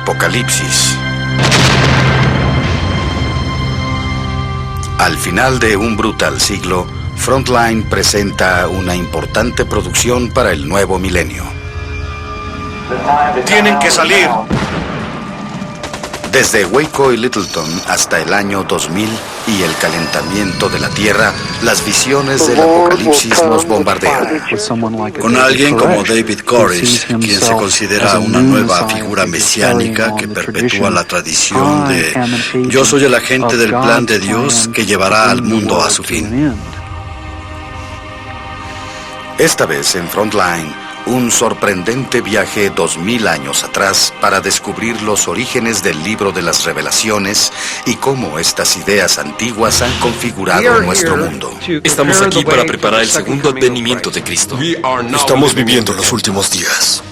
Apocalipsis. Al final de un brutal siglo, Frontline presenta una importante producción para el nuevo milenio. ¡Tienen que salir! Desde Waco y Littleton hasta el año 2000 y el calentamiento de la Tierra, las visiones del Apocalipsis nos bombardean. Con alguien como David Koresh, quien se considera una nueva figura mesiánica que perpetúa la tradición de yo soy el agente del plan de Dios que llevará al mundo a su fin. Esta vez en Frontline, un sorprendente viaje 2000 años atrás para descubrir los orígenes del libro de las revelaciones y cómo estas ideas antiguas han configurado nuestro mundo. Estamos aquí para preparar el segundo advenimiento de Cristo. Estamos viviendo los últimos días.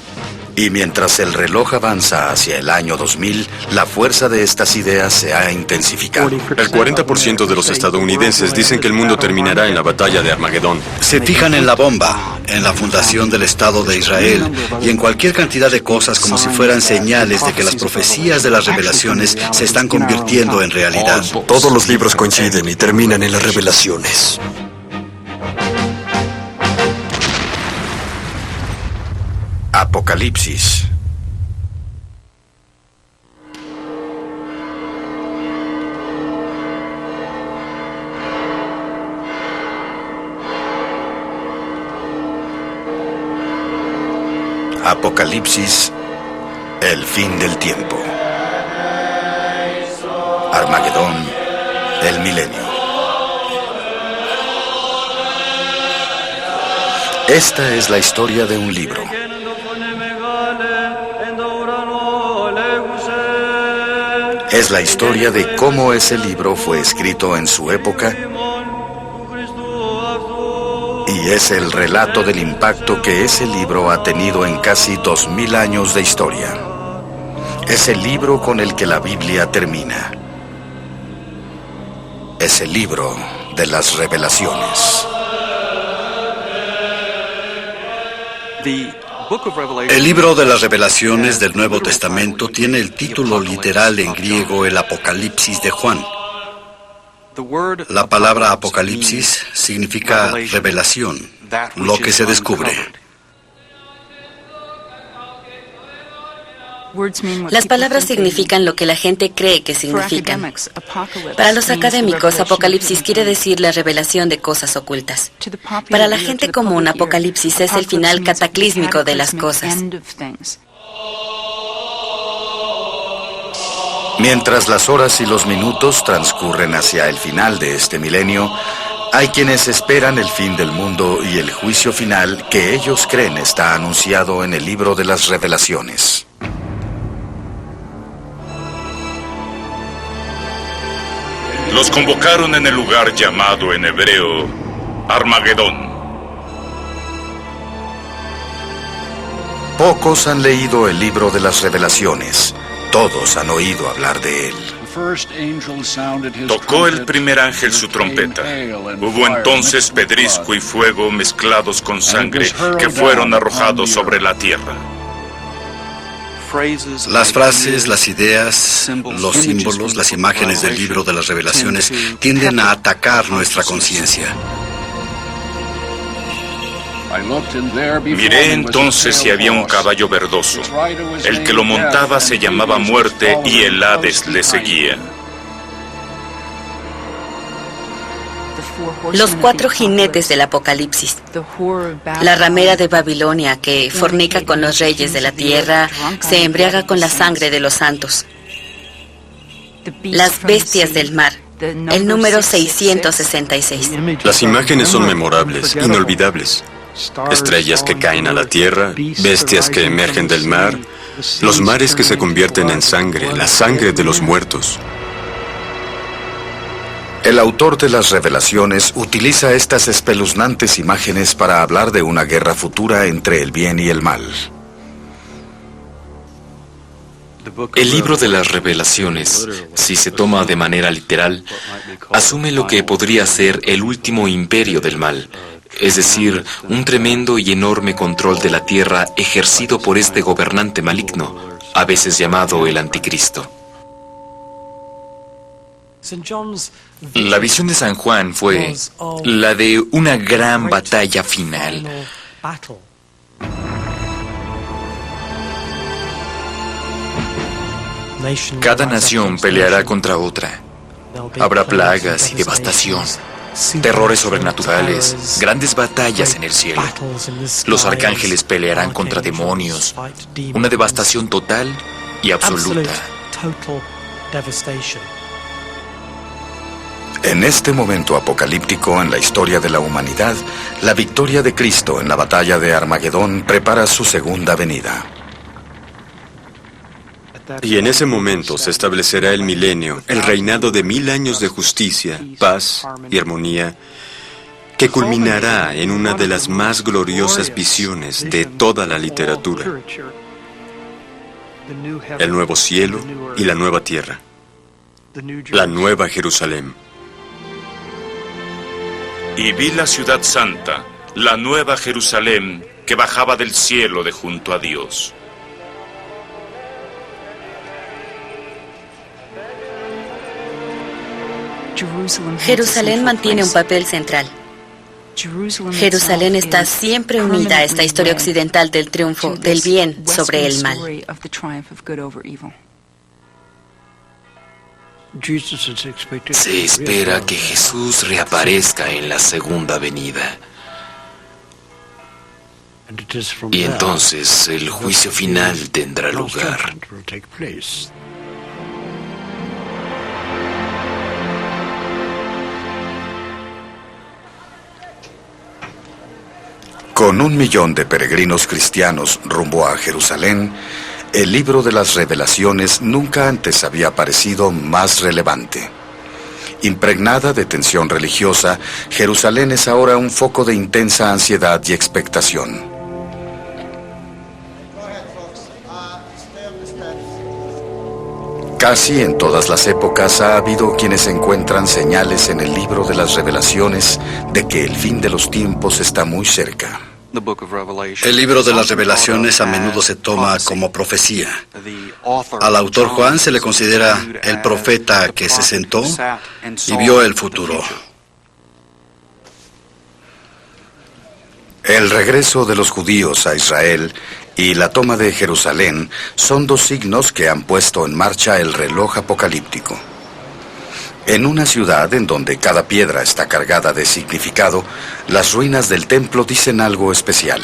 Y mientras el reloj avanza hacia el año 2000, la fuerza de estas ideas se ha intensificado. El 40% de los estadounidenses dicen que el mundo terminará en la batalla de Armagedón. Se fijan en la bomba, en la fundación del Estado de Israel y en cualquier cantidad de cosas como si fueran señales de que las profecías de las revelaciones se están convirtiendo en realidad. Todos los libros coinciden y terminan en las revelaciones. Apocalipsis. Apocalipsis, el fin del tiempo. Armagedón, el milenio. Esta es la historia de un libro. Es la historia de cómo ese libro fue escrito en su época y es el relato del impacto que ese libro ha tenido en casi 2000 años de historia. Es el libro con el que la Biblia termina. Es el libro de las revelaciones. El libro de las revelaciones del Nuevo Testamento tiene el título literal en griego el Apocalipsis de Juan. La palabra Apocalipsis significa revelación, lo que se descubre. Las palabras significan lo que la gente cree que significan. Para los académicos, Apocalipsis quiere decir la revelación de cosas ocultas. Para la gente común, Apocalipsis es el final cataclísmico de las cosas. Mientras las horas y los minutos transcurren hacia el final de este milenio, hay quienes esperan el fin del mundo y el juicio final que ellos creen está anunciado en el libro de las revelaciones. Los convocaron en el lugar llamado en hebreo Armagedón. Pocos han leído el libro de las revelaciones. Todos han oído hablar de él. Tocó el primer ángel su trompeta. Hubo entonces pedrisco y fuego mezclados con sangre que fueron arrojados sobre la tierra. Las frases, las ideas, los símbolos, las imágenes del libro de las revelaciones tienden a atacar nuestra conciencia. Miré entonces y había un caballo verdoso. El que lo montaba se llamaba Muerte y el Hades le seguía. Los 4 jinetes del Apocalipsis. La ramera de Babilonia que fornica con los reyes de la tierra, se embriaga con la sangre de los santos. Las bestias del mar. El número 666. Las imágenes son memorables, inolvidables. Estrellas que caen a la tierra, bestias que emergen del mar, los mares que se convierten en sangre, la sangre de los muertos. El autor de las revelaciones utiliza estas espeluznantes imágenes para hablar de una guerra futura entre el bien y el mal. El libro de las revelaciones, si se toma de manera literal, asume lo que podría ser el último imperio del mal, es decir, un tremendo y enorme control de la tierra ejercido por este gobernante maligno, a veces llamado el Anticristo. La visión de San Juan fue la de una gran batalla final. Cada nación peleará contra otra. Habrá plagas y devastación, terrores sobrenaturales, grandes batallas en el cielo. Los arcángeles pelearán contra demonios, una devastación total y absoluta. En este momento apocalíptico en la historia de la humanidad, la victoria de Cristo en la batalla de Armagedón prepara su segunda venida. Y en ese momento se establecerá el milenio, el reinado de 1000 años de justicia, paz y armonía, que culminará en una de las más gloriosas visiones de toda la literatura: el nuevo cielo y la nueva tierra, la nueva Jerusalén. Y vi la ciudad santa, la nueva Jerusalén, que bajaba del cielo de junto a Dios. Jerusalén mantiene un papel central. Jerusalén está siempre unida a esta historia occidental del triunfo del bien sobre el mal. Se espera que Jesús reaparezca en la segunda venida. Y entonces el juicio final tendrá lugar. Con 1 millón de peregrinos cristianos rumbo a Jerusalén, el libro de las Revelaciones nunca antes había parecido más relevante. Impregnada de tensión religiosa, Jerusalén es ahora un foco de intensa ansiedad y expectación. Casi en todas las épocas ha habido quienes encuentran señales en el libro de las Revelaciones de que el fin de los tiempos está muy cerca. El libro de las Revelaciones a menudo se toma como profecía. Al autor Juan se le considera el profeta que se sentó y vio el futuro. El regreso de los judíos a Israel y la toma de Jerusalén son 2 signos que han puesto en marcha el reloj apocalíptico. En una ciudad en donde cada piedra está cargada de significado, las ruinas del templo dicen algo especial.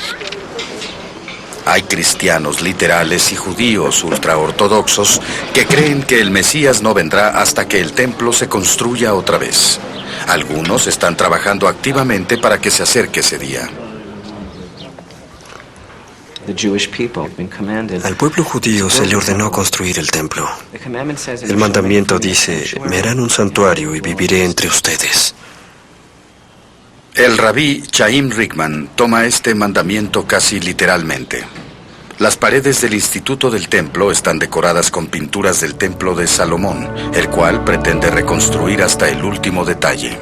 Hay cristianos literales y judíos ultraortodoxos que creen que el Mesías no vendrá hasta que el templo se construya otra vez. Algunos están trabajando activamente para que se acerque ese día. Al pueblo judío se le ordenó construir el templo. El mandamiento dice: me harán un santuario y viviré entre ustedes. El rabí Chaim Rickman toma este mandamiento casi literalmente. Las paredes del Instituto del Templo están decoradas con pinturas del Templo de Salomón, el cual pretende reconstruir hasta el último detalle.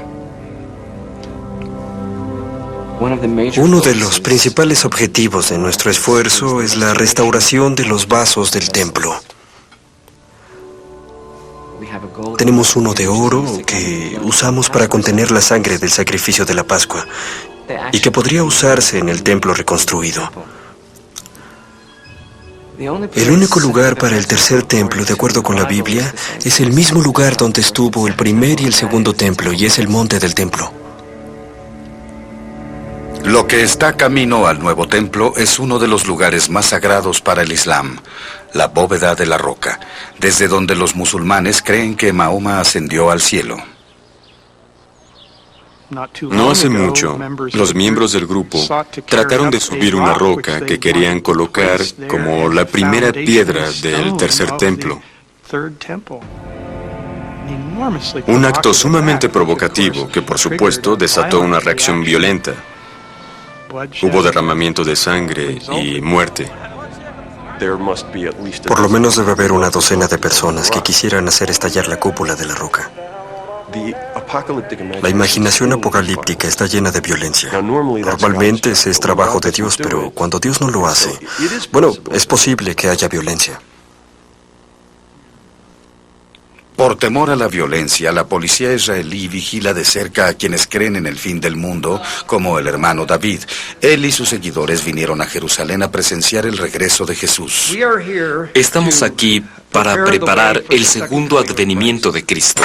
Uno de los principales objetivos de nuestro esfuerzo es la restauración de los vasos del templo. Tenemos uno de oro que usamos para contener la sangre del sacrificio de la Pascua y que podría usarse en el templo reconstruido. El único lugar para el tercer templo, de acuerdo con la Biblia, es el mismo lugar donde estuvo el primer y el segundo templo, y es el monte del templo. Lo que está camino al nuevo templo es uno de los lugares más sagrados para el Islam, la bóveda de la roca, desde donde los musulmanes creen que Mahoma ascendió al cielo. No hace mucho, los miembros del grupo trataron de subir una roca que querían colocar como la primera piedra del tercer templo. Un acto sumamente provocativo que, por supuesto, desató una reacción violenta. Hubo derramamiento de sangre y muerte. Por lo menos debe haber una docena de personas que quisieran hacer estallar la cúpula de la roca. La imaginación apocalíptica está llena de violencia. Normalmente ese es trabajo de Dios, pero cuando Dios no lo hace, bueno, es posible que haya violencia. Por temor a la violencia, la policía israelí vigila de cerca a quienes creen en el fin del mundo, como el hermano David. Él y sus seguidores vinieron a Jerusalén a presenciar el regreso de Jesús. Estamos aquí para preparar el segundo advenimiento de Cristo.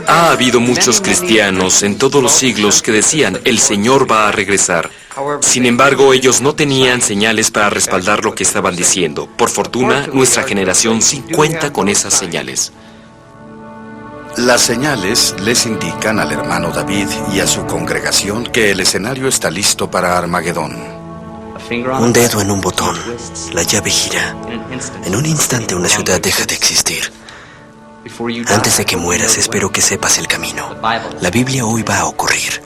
Ha habido muchos cristianos en todos los siglos que decían, el Señor va a regresar. Sin embargo, ellos no tenían señales para respaldar lo que estaban diciendo. Por fortuna, nuestra generación sí cuenta con esas señales. Las señales les indican al hermano David y a su congregación que el escenario está listo para Armagedón. Un dedo en un botón, la llave gira. En un instante una ciudad deja de existir. Antes de que mueras, espero que sepas el camino. La Biblia hoy va a ocurrir.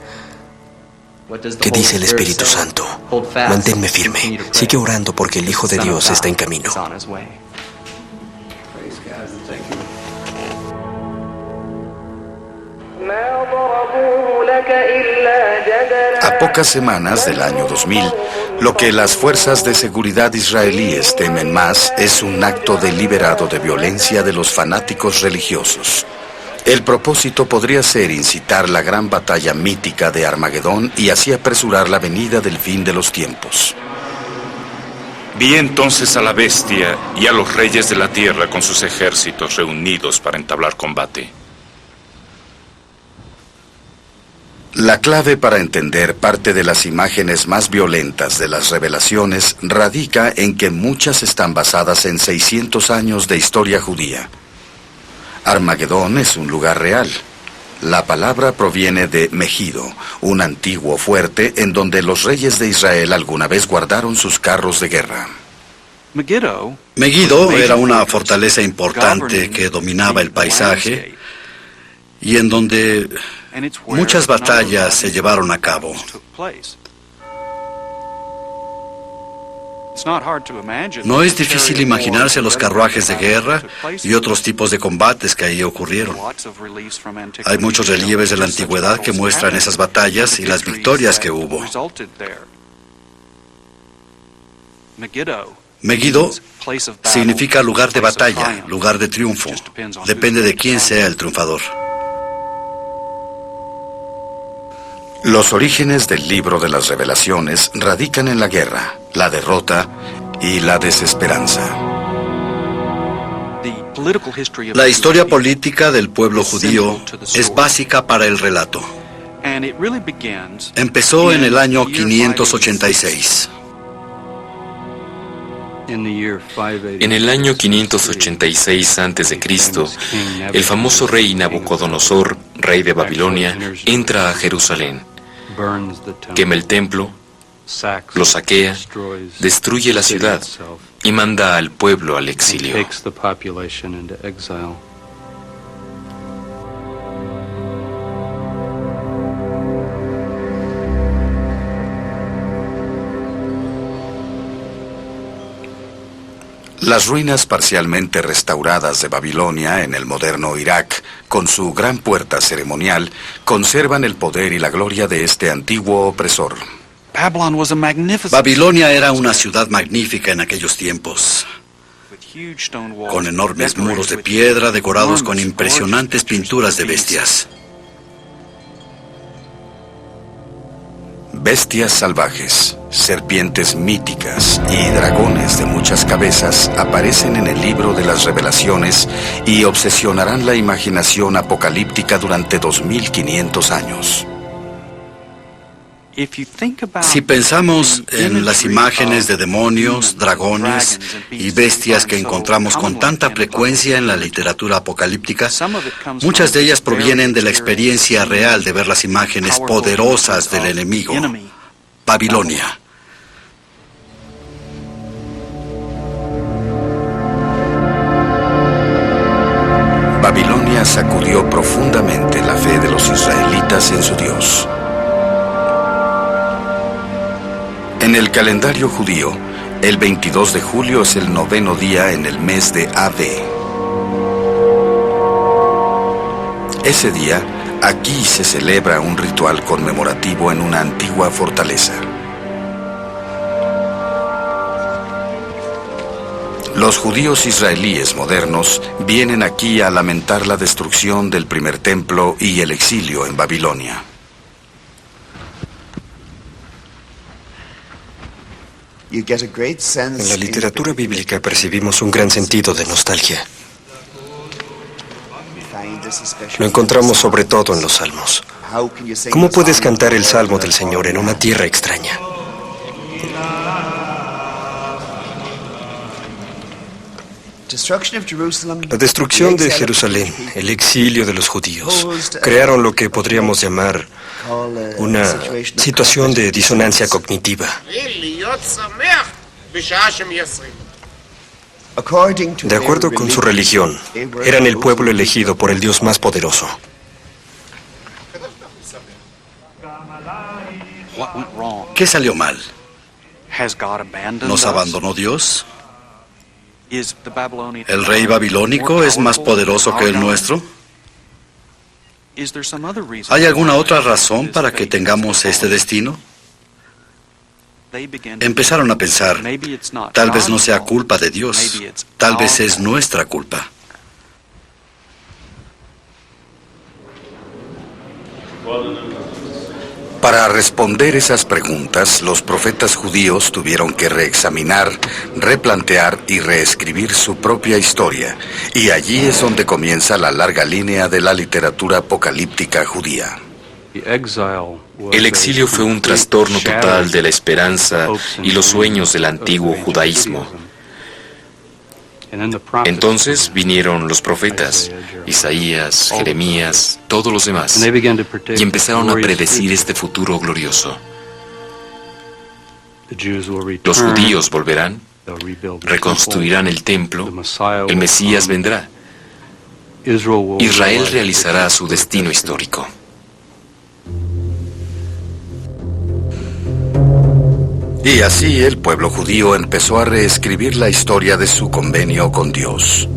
¿Qué dice el Espíritu Santo? Manténme firme. Sigue orando porque el Hijo de Dios está en camino. A pocas semanas del año 2000, lo que las fuerzas de seguridad israelíes temen más es un acto deliberado de violencia de los fanáticos religiosos. El propósito podría ser incitar la gran batalla mítica de Armagedón y así apresurar la venida del fin de los tiempos. Vi entonces a la bestia y a los reyes de la tierra con sus ejércitos reunidos para entablar combate. La clave para entender parte de las imágenes más violentas de las revelaciones radica en que muchas están basadas en 600 años de historia judía. Armagedón es un lugar real. La palabra proviene de Megido, un antiguo fuerte en donde los reyes de Israel alguna vez guardaron sus carros de guerra. Megiddo era una fortaleza importante que dominaba el paisaje y en donde muchas batallas se llevaron a cabo. No es difícil imaginarse los carruajes de guerra y otros tipos de combates que ahí ocurrieron. Hay muchos relieves de la antigüedad que muestran esas batallas y las victorias que hubo. Megiddo significa lugar de batalla, lugar de triunfo. Depende de quién sea el triunfador. Los orígenes del libro de las revelaciones radican en la guerra, la derrota y la desesperanza. La historia política del pueblo judío es básica para el relato. Empezó en el año 586. En el año 586 a.C., el famoso rey Nabucodonosor, rey de Babilonia, entra a Jerusalén, quema el templo, lo saquea, destruye la ciudad y manda al pueblo al exilio. Las ruinas parcialmente restauradas de Babilonia en el moderno Irak, con su gran puerta ceremonial, conservan el poder y la gloria de este antiguo opresor. Babilonia era una ciudad magnífica en aquellos tiempos, con enormes muros de piedra decorados con impresionantes pinturas de bestias. Bestias salvajes, serpientes míticas y dragones de muchas cabezas aparecen en el libro de las revelaciones y obsesionarán la imaginación apocalíptica durante 2500 años. Si pensamos en las imágenes de demonios, dragones y bestias que encontramos con tanta frecuencia en la literatura apocalíptica, muchas de ellas provienen de la experiencia real de ver las imágenes poderosas del enemigo, Babilonia. Babilonia sacudió profundamente la fe de los israelitas en su Dios. En el calendario judío, el 22 de julio es el 9º día en el mes de Av. Ese día, aquí se celebra un ritual conmemorativo en una antigua fortaleza. Los judíos israelíes modernos vienen aquí a lamentar la destrucción del primer templo y el exilio en Babilonia. En la literatura bíblica percibimos un gran sentido de nostalgia. Lo encontramos sobre todo en los salmos. ¿Cómo puedes cantar el salmo del Señor en una tierra extraña? La destrucción de Jerusalén, el exilio de los judíos, crearon lo que podríamos llamar una situación de disonancia cognitiva. De acuerdo con su religión, eran el pueblo elegido por el Dios más poderoso. ¿Qué salió mal? ¿Nos abandonó Dios? ¿El rey babilónico es más poderoso que el nuestro? ¿Hay alguna otra razón para que tengamos este destino? Empezaron a pensar, tal vez no sea culpa de Dios, tal vez es nuestra culpa. Para responder esas preguntas, los profetas judíos tuvieron que reexaminar, replantear y reescribir su propia historia. Y allí es donde comienza la larga línea de la literatura apocalíptica judía. El exilio fue un trastorno total de la esperanza y los sueños del antiguo judaísmo. Entonces vinieron los profetas, Isaías, Jeremías, todos los demás, y empezaron a predecir este futuro glorioso. Los judíos volverán, reconstruirán el templo, el Mesías vendrá, Israel realizará su destino histórico. Y así el pueblo judío empezó a reescribir la historia de su convenio con Dios.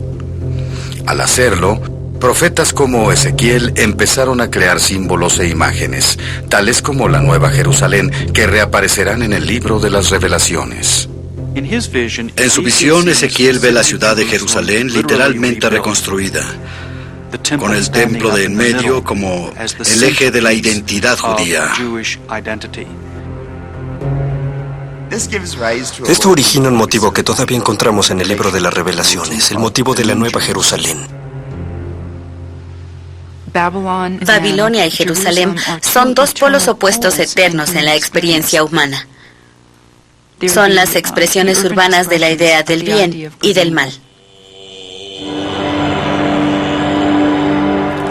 Al hacerlo, profetas como Ezequiel empezaron a crear símbolos e imágenes, tales como la Nueva Jerusalén, que reaparecerán en el libro de las Revelaciones. En su visión, Ezequiel ve la ciudad de Jerusalén literalmente reconstruida, con el templo de en medio como el eje de la identidad judía. Esto origina un motivo que todavía encontramos en el libro de las Revelaciones, el motivo de la Nueva Jerusalén. Babilonia y Jerusalén son dos polos opuestos eternos en la experiencia humana. Son las expresiones urbanas de la idea del bien y del mal.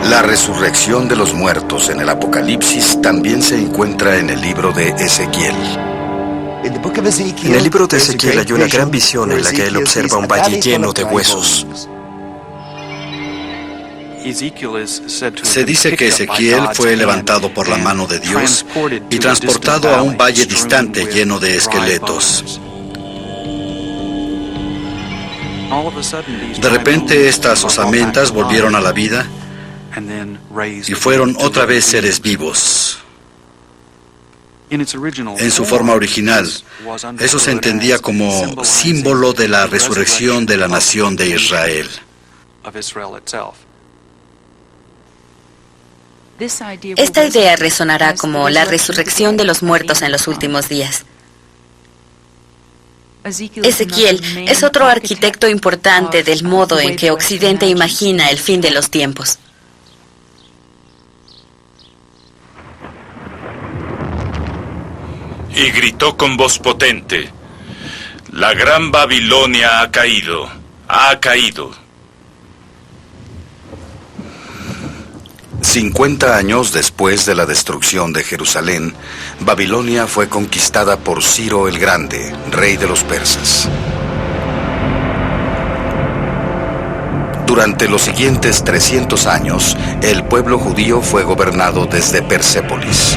La resurrección de los muertos en el Apocalipsis también se encuentra en el libro de Ezequiel. En el libro de Ezequiel hay una gran visión en la que él observa un valle lleno de huesos. Se dice que Ezequiel fue levantado por la mano de Dios y transportado a un valle distante lleno de esqueletos. De repente estas osamentas volvieron a la vida y fueron otra vez seres vivos. En su forma original, eso se entendía como símbolo de la resurrección de la nación de Israel. Esta idea resonará como la resurrección de los muertos en los últimos días. Ezequiel es otro arquitecto importante del modo en que Occidente imagina el fin de los tiempos. Y gritó con voz potente: la gran Babilonia ha caído, ha caído. 50 años después de la destrucción de Jerusalén, Babilonia fue conquistada por Ciro el Grande, rey de los persas. Durante los siguientes 300 años, el pueblo judío fue gobernado desde Persépolis.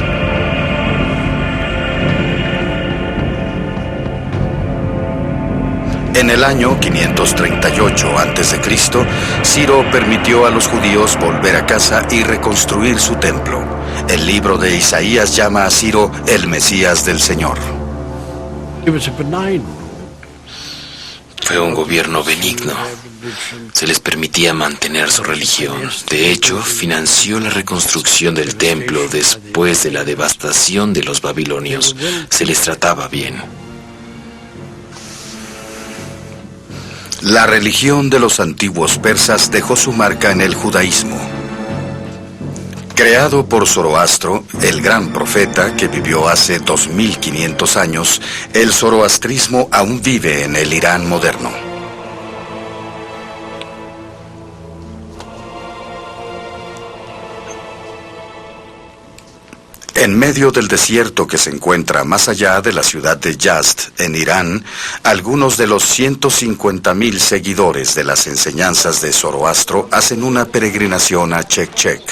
En el año 538 a.C., Ciro permitió a los judíos volver a casa y reconstruir su templo. El libro de Isaías llama a Ciro el Mesías del Señor. Fue un gobierno benigno. Se les permitía mantener su religión. De hecho, financió la reconstrucción del templo después de la devastación de los babilonios. Se les trataba bien. La religión de los antiguos persas dejó su marca en el judaísmo. Creado por Zoroastro, el gran profeta que vivió hace 2500 años, el zoroastrismo aún vive en el Irán moderno. En medio del desierto que se encuentra más allá de la ciudad de Yazd, en Irán, algunos de los 150.000 seguidores de las enseñanzas de Zoroastro hacen una peregrinación a Chek-Chek.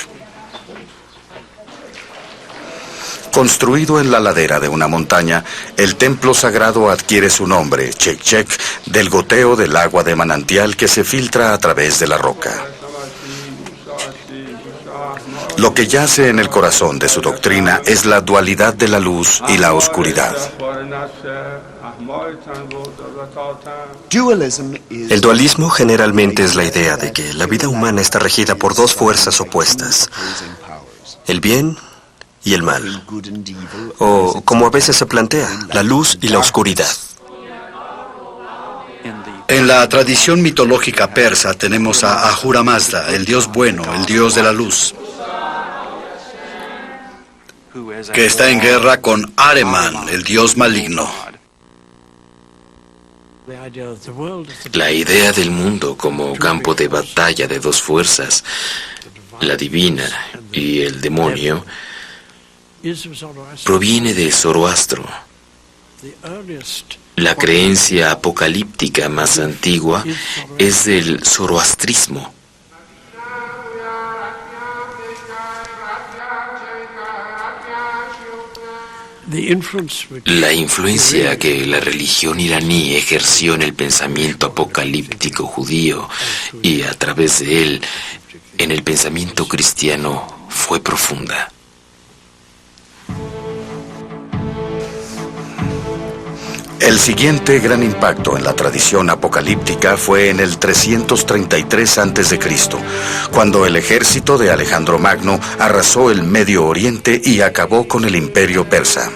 Construido en la ladera de una montaña, el templo sagrado adquiere su nombre, Chek-Chek, del goteo del agua de manantial que se filtra a través de la roca. Lo que yace en el corazón de su doctrina es la dualidad de la luz y la oscuridad. El dualismo generalmente es la idea de que la vida humana está regida por dos fuerzas opuestas, el bien y el mal, o como a veces se plantea, la luz y la oscuridad. En la tradición mitológica persa tenemos a Ahura Mazda, el dios bueno, el dios de la luz, que está en guerra con Ahriman, el dios maligno. La idea del mundo como campo de batalla de dos fuerzas, la divina y el demonio, proviene de Zoroastro. La creencia apocalíptica más antigua es del zoroastrismo. La influencia que la religión iraní ejerció en el pensamiento apocalíptico judío y a través de él en el pensamiento cristiano fue profunda. El siguiente gran impacto en la tradición apocalíptica fue en el 333 a.C., cuando el ejército de Alejandro Magno arrasó el Medio Oriente y acabó con el imperio persa.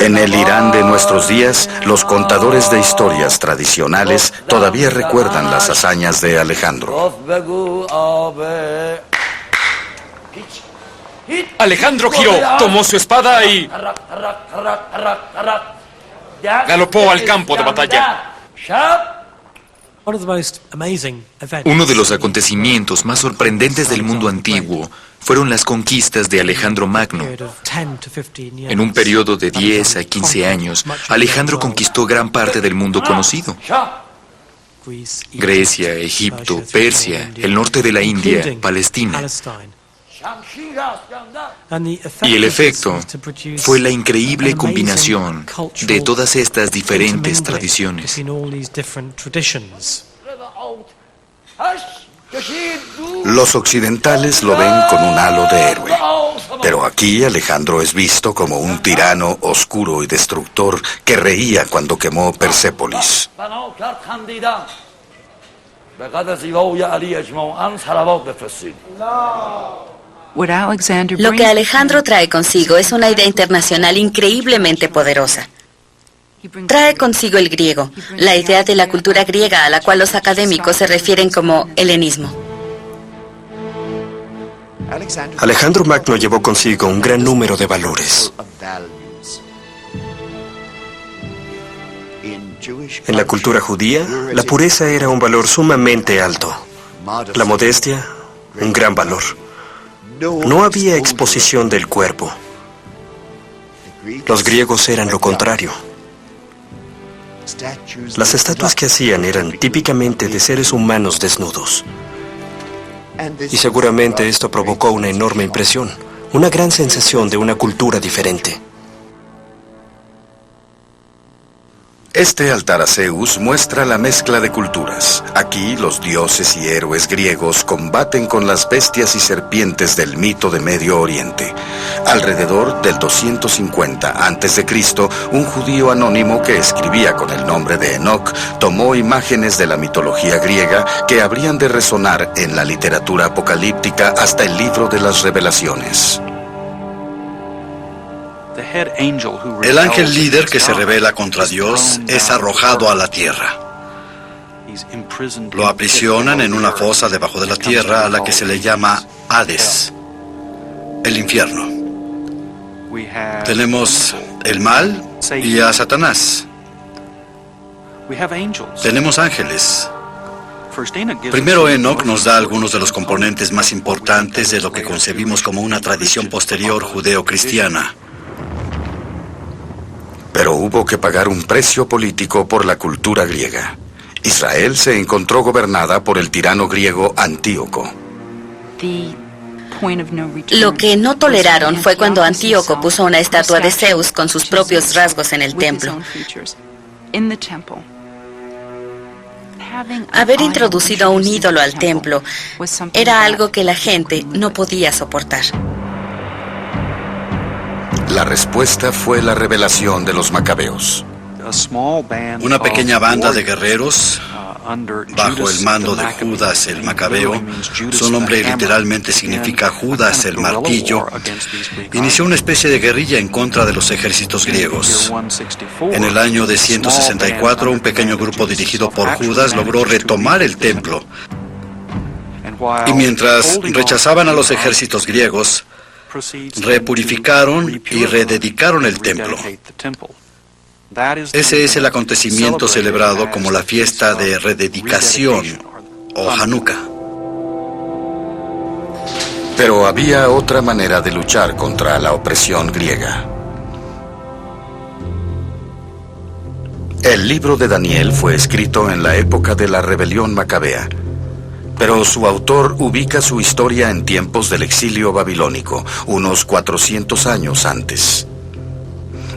En el Irán de nuestros días, los contadores de historias tradicionales todavía recuerdan las hazañas de Alejandro. Alejandro giró, tomó su espada y galopó al campo de batalla. Uno de los acontecimientos más sorprendentes del mundo antiguo fueron las conquistas de Alejandro Magno. En un periodo de 10 a 15 años, Alejandro conquistó gran parte del mundo conocido. Grecia, Egipto, Persia, el norte de la India, Palestina. Y el efecto fue la increíble combinación de todas estas diferentes tradiciones. Los occidentales lo ven con un halo de héroe, pero aquí Alejandro es visto como un tirano oscuro y destructor que reía cuando quemó Persépolis. Lo que Alejandro trae consigo es una idea internacional increíblemente poderosa. Trae consigo el griego, la idea de la cultura griega a la cual los académicos se refieren como helenismo. Alejandro Magno llevó consigo un gran número de valores. En la cultura judía, la pureza era un valor sumamente alto. La modestia, un gran valor. No había exposición del cuerpo. Los griegos eran lo contrario. Las estatuas que hacían eran típicamente de seres humanos desnudos. Y seguramente esto provocó una enorme impresión, una gran sensación de una cultura diferente. Este altar a Zeus muestra la mezcla de culturas. Aquí los dioses y héroes griegos combaten con las bestias y serpientes del mito de Medio Oriente. Alrededor del 250 a.C., un judío anónimo que escribía con el nombre de Enoc tomó imágenes de la mitología griega que habrían de resonar en la literatura apocalíptica hasta el libro de las Revelaciones. El ángel líder que se rebela contra Dios es arrojado a la tierra. Lo aprisionan en una fosa debajo de la tierra a la que se le llama Hades, el infierno. Tenemos el mal y a Satanás. Tenemos ángeles. Primero, Enoc nos da algunos de los componentes más importantes de lo que concebimos como una tradición posterior judeo-cristiana. Pero hubo que pagar un precio político por la cultura griega. Israel se encontró gobernada por el tirano griego Antíoco. Lo que no toleraron fue cuando Antíoco puso una estatua de Zeus con sus propios rasgos en el templo. Haber introducido un ídolo al templo era algo que la gente no podía soportar. La respuesta fue la rebelión de los macabeos. Una pequeña banda de guerreros, bajo el mando de Judas el Macabeo, su nombre literalmente significa Judas el martillo, inició una especie de guerrilla en contra de los ejércitos griegos. En el año de 164, un pequeño grupo dirigido por Judas logró retomar el templo. Y mientras rechazaban a los ejércitos griegos, repurificaron y rededicaron el templo. Ese es el acontecimiento celebrado como la fiesta de rededicación o Hanukkah. Pero había otra manera de luchar contra la opresión griega. El libro de Daniel fue escrito en la época de la rebelión macabea, pero su autor ubica su historia en tiempos del exilio babilónico, unos 400 años antes.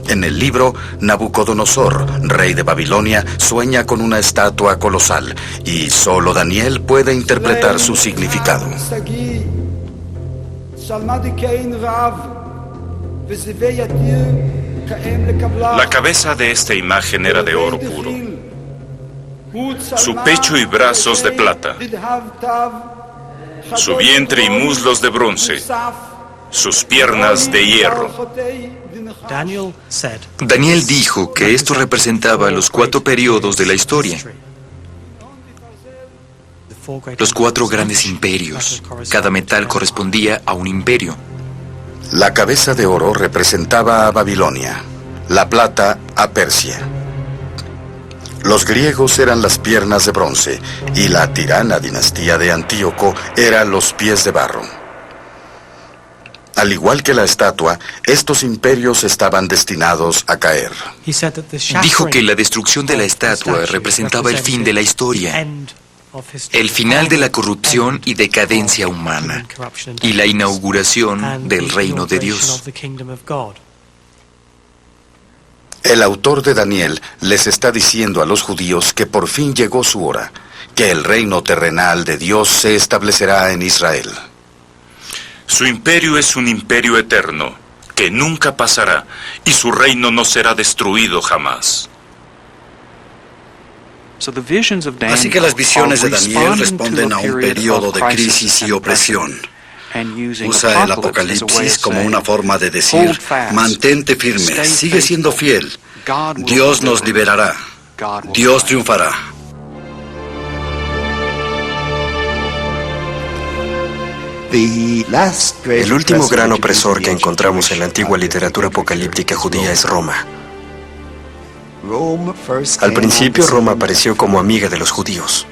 En el libro, Nabucodonosor, rey de Babilonia, sueña con una estatua colosal, y solo Daniel puede interpretar su significado. La cabeza de esta imagen era de oro puro, su pecho y brazos de plata, su vientre y muslos de bronce, sus piernas de hierro. Daniel dijo que esto representaba los 4 periodos de la historia. Los 4 grandes imperios. Cada metal correspondía a un imperio. La cabeza de oro representaba a Babilonia, la plata a Persia. Los griegos eran las piernas de bronce y la tirana dinastía de Antíoco era los pies de barro. Al igual que la estatua, estos imperios estaban destinados a caer. Dijo que la destrucción de la estatua representaba el fin de la historia, el final de la corrupción y decadencia humana, y la inauguración del reino de Dios. El autor de Daniel les está diciendo a los judíos que por fin llegó su hora, que el reino terrenal de Dios se establecerá en Israel. Su imperio es un imperio eterno, que nunca pasará, y su reino no será destruido jamás. Así que las visiones de Daniel responden a un periodo de crisis y opresión. Usa el Apocalipsis como una forma de decir: mantente firme, sigue siendo fiel. Dios nos liberará. Dios triunfará. El último gran opresor que encontramos en la antigua literatura apocalíptica judía es Roma. Al principio, Roma apareció como amiga de los judíos.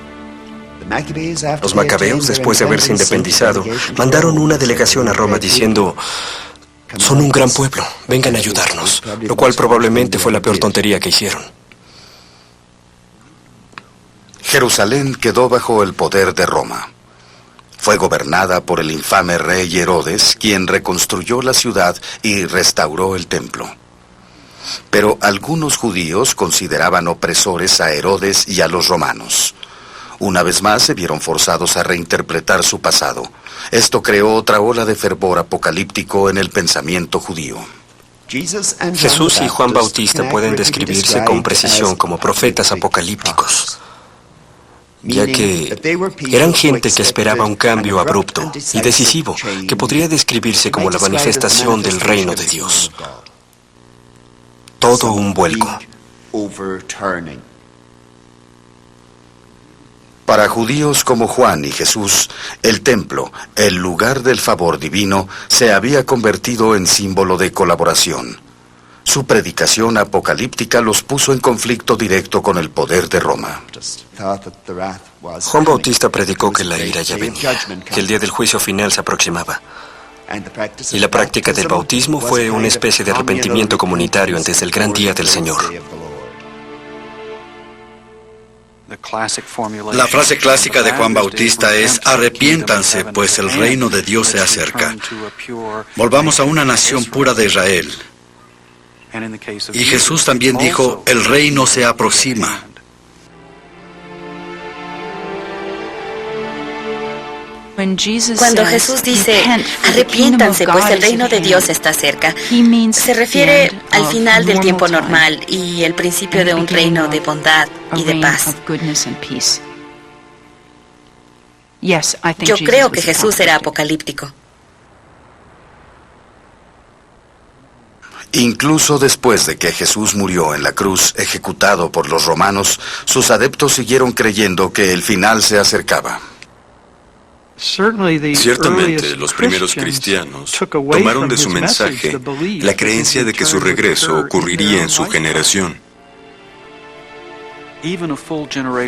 Los macabeos, después de haberse independizado, mandaron una delegación a Roma diciendo: son un gran pueblo, vengan a ayudarnos, lo cual probablemente fue la peor tontería que hicieron. Jerusalén quedó bajo el poder de Roma. Fue gobernada por el infame rey Herodes, quien reconstruyó la ciudad y restauró el templo. Pero algunos judíos consideraban opresores a Herodes y a los romanos. Una vez más se vieron forzados a reinterpretar su pasado. Esto creó otra ola de fervor apocalíptico en el pensamiento judío. Jesús y Juan Bautista pueden describirse con precisión como profetas apocalípticos, ya que eran gente que esperaba un cambio abrupto y decisivo, que podría describirse como la manifestación del reino de Dios. Todo un vuelco. Para judíos como Juan y Jesús, el templo, el lugar del favor divino, se había convertido en símbolo de colaboración. Su predicación apocalíptica los puso en conflicto directo con el poder de Roma. Juan Bautista predicó que la ira ya venía, que el día del juicio final se aproximaba. Y la práctica del bautismo fue una especie de arrepentimiento comunitario antes del gran día del Señor. La frase clásica de Juan Bautista es: arrepiéntanse, pues el reino de Dios se acerca. Volvamos a una nación pura de Israel. Y Jesús también dijo: el reino se aproxima. Cuando Jesús dice, arrepiéntanse, pues el reino de Dios está cerca, se refiere al final del tiempo normal y el principio de un reino de bondad y de paz. Yo creo que Jesús era apocalíptico. Incluso después de que Jesús murió en la cruz, ejecutado por los romanos, sus adeptos siguieron creyendo que el final se acercaba. Ciertamente, los primeros cristianos tomaron de su mensaje la creencia de que su regreso ocurriría en su generación.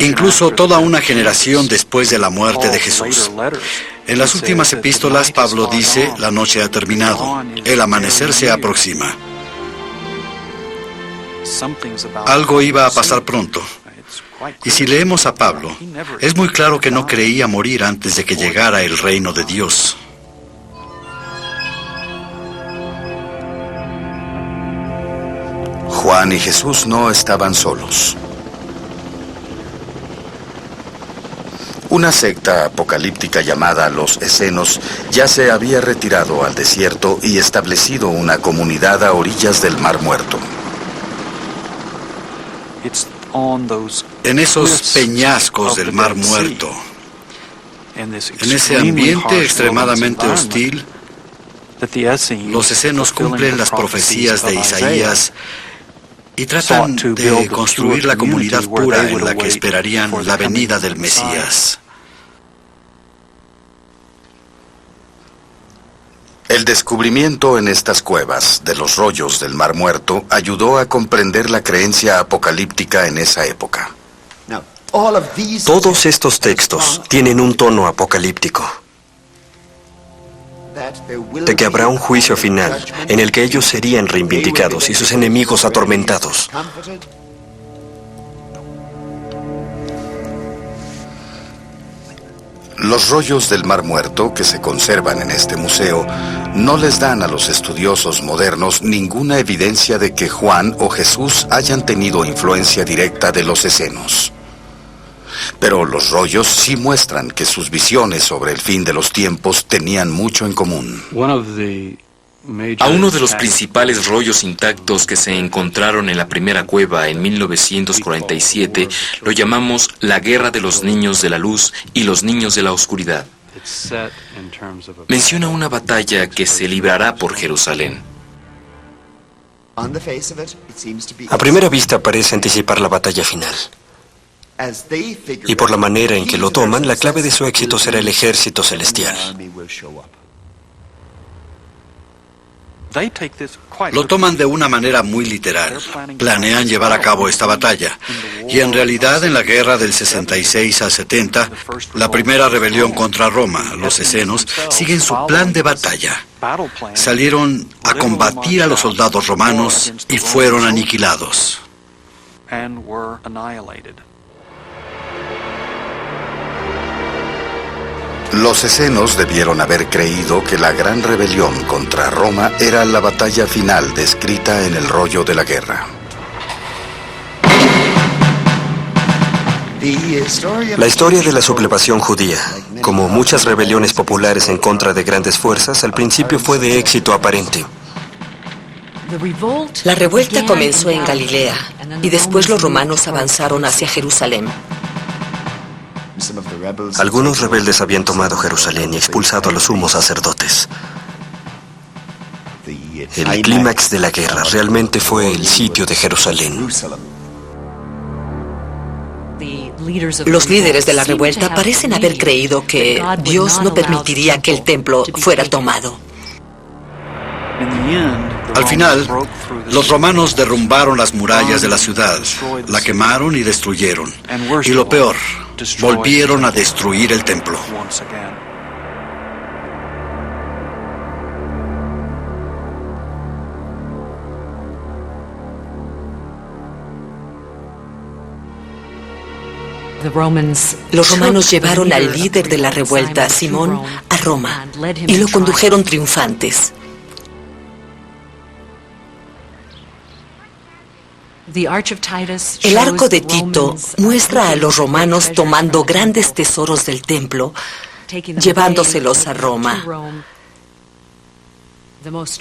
Incluso toda una generación después de la muerte de Jesús. En las últimas epístolas, Pablo dice: la noche ha terminado, el amanecer se aproxima. Algo iba a pasar pronto. Y si leemos a Pablo, es muy claro que no creía morir antes de que llegara el reino de Dios. Juan y Jesús no estaban solos. Una secta apocalíptica llamada los Esenos ya se había retirado al desierto y establecido una comunidad a orillas del Mar Muerto. En esos peñascos del Mar Muerto, en ese ambiente extremadamente hostil, los esenos cumplen las profecías de Isaías y tratan de construir la comunidad pura en la que esperarían la venida del Mesías. El descubrimiento en estas cuevas de los rollos del Mar Muerto ayudó a comprender la creencia apocalíptica en esa época. Todos estos textos tienen un tono apocalíptico, de que habrá un juicio final en el que ellos serían reivindicados y sus enemigos atormentados. Los rollos del Mar Muerto que se conservan en este museo no les dan a los estudiosos modernos ninguna evidencia de que Juan o Jesús hayan tenido influencia directa de los esenos. Pero los rollos sí muestran que sus visiones sobre el fin de los tiempos tenían mucho en común. A uno de los principales rollos intactos que se encontraron en la primera cueva en 1947 lo llamamos la Guerra de los Niños de la Luz y los Niños de la Oscuridad. Menciona una batalla que se librará por Jerusalén. A primera vista parece anticipar la batalla final. Y por la manera en que lo toman, la clave de su éxito será el ejército celestial. Lo toman de una manera muy literal. Planean llevar a cabo esta batalla. Y en realidad, en la guerra del 66 al 70, la primera rebelión contra Roma, los esenos, siguen su plan de batalla. Salieron a combatir a los soldados romanos y fueron aniquilados. Los escenos debieron haber creído que la gran rebelión contra Roma era la batalla final descrita en el rollo de la guerra. La historia de la sublevación judía, como muchas rebeliones populares en contra de grandes fuerzas, al principio fue de éxito aparente. La revuelta comenzó en Galilea y después los romanos avanzaron hacia Jerusalén. Algunos rebeldes habían tomado Jerusalén y expulsado a los sumos sacerdotes. El clímax de la guerra realmente fue el sitio de Jerusalén. Los líderes de la revuelta parecen haber creído que Dios no permitiría que el templo fuera tomado. Al final, los romanos derrumbaron las murallas de la ciudad, la quemaron y destruyeron. Y lo peor, volvieron a destruir el templo. Los romanos llevaron al líder de la revuelta, Simón, a Roma y lo condujeron triunfantes. El arco de Tito muestra a los romanos tomando grandes tesoros del templo, llevándoselos a Roma.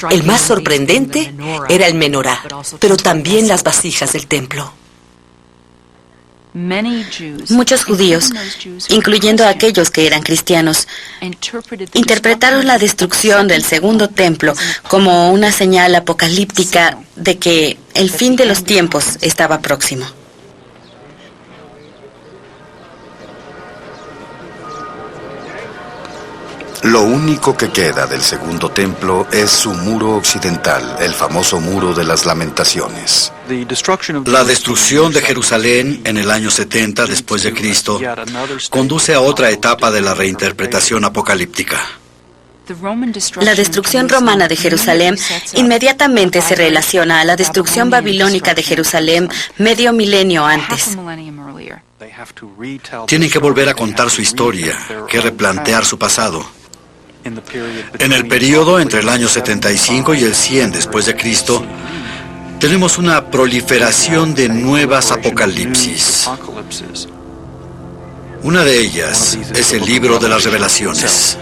El más sorprendente era el menorá, pero también las vasijas del templo. Muchos judíos, incluyendo a aquellos que eran cristianos, interpretaron la destrucción del segundo templo como una señal apocalíptica de que el fin de los tiempos estaba próximo. Lo único que queda del segundo templo es su muro occidental, el famoso muro de las lamentaciones. La destrucción de Jerusalén en el año 70 después de Cristo conduce a otra etapa de la reinterpretación apocalíptica. La destrucción romana de Jerusalén inmediatamente se relaciona a la destrucción babilónica de Jerusalén medio milenio antes. Tienen que volver a contar su historia, que replantear su pasado. En el periodo entre el año 75 y el 100 después de Cristo, tenemos una proliferación de nuevas apocalipsis. Una de ellas es el libro de las Revelaciones.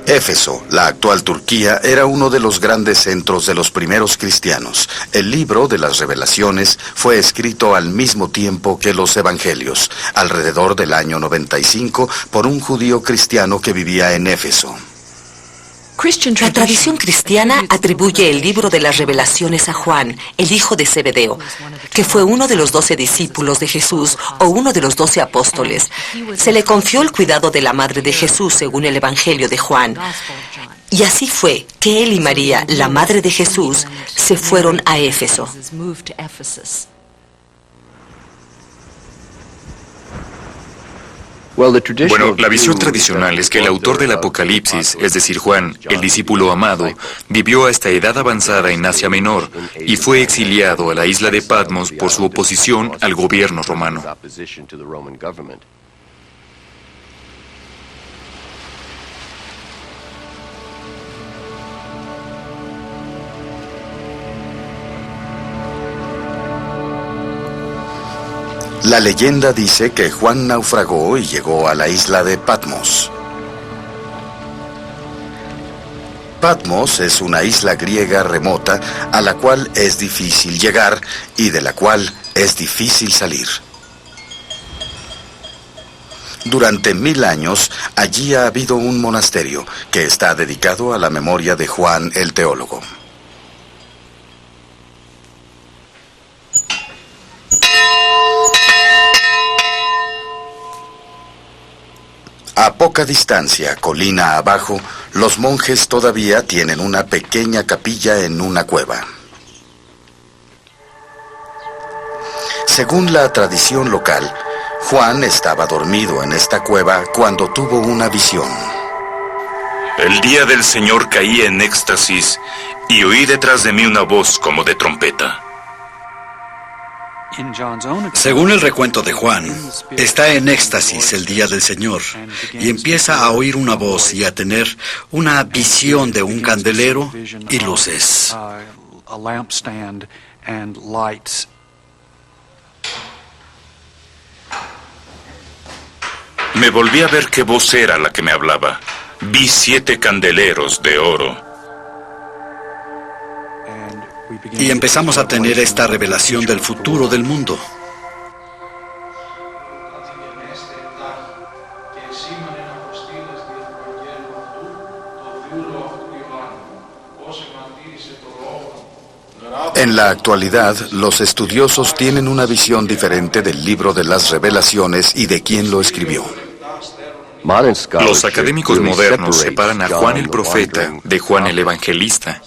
Éfeso, la actual Turquía, era uno de los grandes centros de los primeros cristianos. El libro de las Revelaciones fue escrito al mismo tiempo que los Evangelios, alrededor del año 95, por un judío cristiano que vivía en Éfeso. La tradición cristiana atribuye el libro de las Revelaciones a Juan, el hijo de Zebedeo, que fue uno de los 12 discípulos de Jesús o uno de los 12 apóstoles. Se le confió el cuidado de la madre de Jesús según el Evangelio de Juan. Y así fue que él y María, la madre de Jesús, se fueron a Éfeso. Bueno, la visión tradicional es que el autor del Apocalipsis, es decir, Juan, el discípulo amado, vivió hasta edad avanzada en Asia Menor y fue exiliado a la isla de Patmos por su oposición al gobierno romano. La leyenda dice que Juan naufragó y llegó a la isla de Patmos. Patmos es una isla griega remota a la cual es difícil llegar y de la cual es difícil salir. Durante 1000 años, allí ha habido un monasterio que está dedicado a la memoria de Juan el teólogo. A poca distancia, colina abajo, los monjes todavía tienen una pequeña capilla en una cueva. Según la tradición local, Juan estaba dormido en esta cueva cuando tuvo una visión. El día del Señor caí en éxtasis y oí detrás de mí una voz como de trompeta. Según el recuento de Juan, está en éxtasis el día del Señor y empieza a oír una voz y a tener una visión de un candelero y luces. Me volví a ver qué voz era la que me hablaba. Vi 7 candeleros de oro. Y empezamos a tener esta revelación del futuro del mundo. En la actualidad, los estudiosos tienen una visión diferente del libro de las revelaciones y de quién lo escribió. Los académicos modernos separan a Juan el profeta de Juan el evangelista.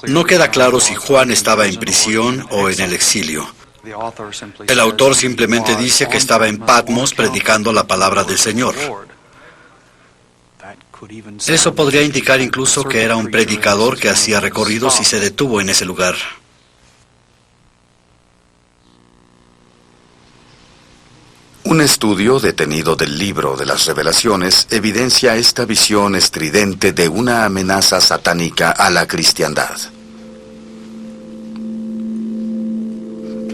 No queda claro si Juan estaba en prisión o en el exilio. El autor simplemente dice que estaba en Patmos predicando la palabra del Señor. Eso podría indicar incluso que era un predicador que hacía recorridos y se detuvo en ese lugar. Un estudio detenido del libro de las revelaciones evidencia esta visión estridente de una amenaza satánica a la cristiandad.